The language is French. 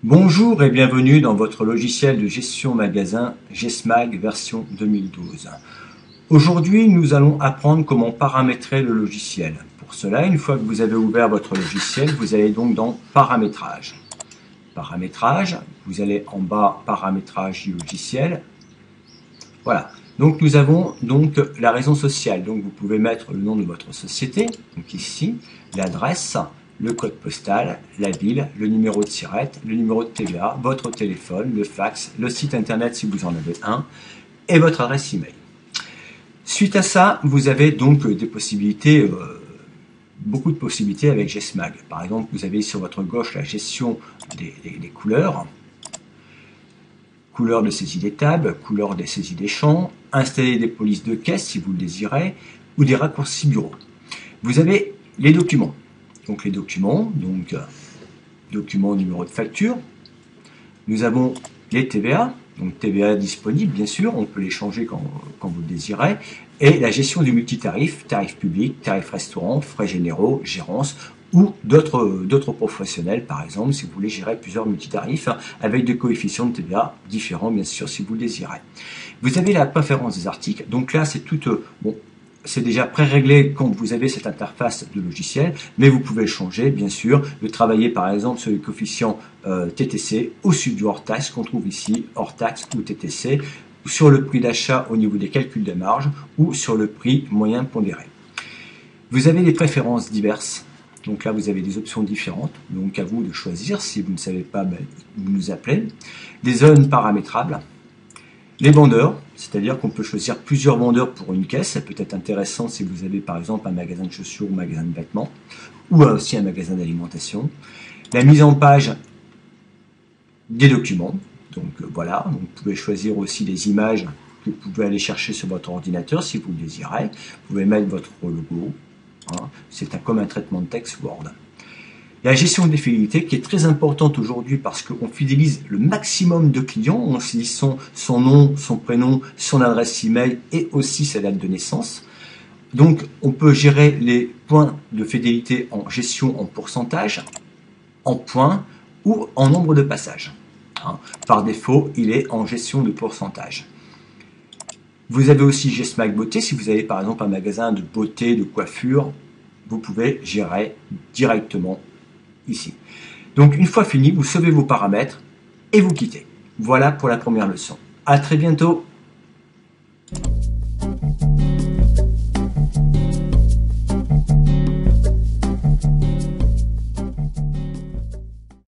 Bonjour et bienvenue dans votre logiciel de gestion magasin GESMAG version 2012. Aujourd'hui, nous allons apprendre comment paramétrer le logiciel. Pour cela, une fois que vous avez ouvert votre logiciel, vous allez donc dans Paramétrage. Paramétrage, vous allez en bas Paramétrage du logiciel. Voilà. Donc nous avons donc la raison sociale. Donc vous pouvez mettre le nom de votre société, donc ici, l'adresse, le code postal, la ville, le numéro de SIRET, le numéro de TVA, votre téléphone, le fax, le site internet si vous en avez un, et votre adresse email. Suite à ça, vous avez donc des possibilités, beaucoup de possibilités avec GESMAG. Par exemple, vous avez sur votre gauche la gestion des couleurs, couleurs de saisie des tables, couleurs de saisie des champs, installer des polices de caisse si vous le désirez, ou des raccourcis bureau. Vous avez les documents. Donc les documents, document numéro de facture. Nous avons les TVA, donc TVA disponible bien sûr, on peut les changer quand vous le désirez. Et la gestion du multitarif, tarif public, tarif restaurant, frais généraux, gérance ou d'autres professionnels, par exemple, si vous voulez gérer plusieurs multitarifs avec des coefficients de TVA différents, bien sûr, si vous le désirez. Vous avez la préférence des articles, donc là, c'est tout, bon, c'est déjà pré-réglé quand vous avez cette interface de logiciel, mais vous pouvez le changer, bien sûr, de travailler par exemple sur les coefficients TTC ou sur du hors taxe qu'on trouve ici, hors taxe ou TTC, ou sur le prix d'achat au niveau des calculs de marge ou sur le prix moyen pondéré. Vous avez des préférences diverses, donc là vous avez des options différentes, donc à vous de choisir, si vous ne savez pas, ben, vous nous appelez. Des zones paramétrables. Les vendeurs, c'est-à-dire qu'on peut choisir plusieurs vendeurs pour une caisse. Ça peut être intéressant si vous avez par exemple un magasin de chaussures ou un magasin de vêtements, ou aussi un magasin d'alimentation. La mise en page des documents. Donc voilà, donc vous pouvez choisir aussi des images que vous pouvez aller chercher sur votre ordinateur si vous le désirez. Vous pouvez mettre votre logo. Hein. C'est comme un traitement de texte Word. La gestion des fidélités qui est très importante aujourd'hui parce qu'on fidélise le maximum de clients, on saisit son nom, son prénom, son adresse email et aussi sa date de naissance. Donc on peut gérer les points de fidélité en gestion en pourcentage, en points ou en nombre de passages. Par défaut, il est en gestion de pourcentage. Vous avez aussi GESMAG Beauté, si vous avez par exemple un magasin de beauté, de coiffure, vous pouvez gérer directement ici. Donc une fois fini, vous sauvez vos paramètres et vous quittez. Voilà pour la première leçon. À très bientôt.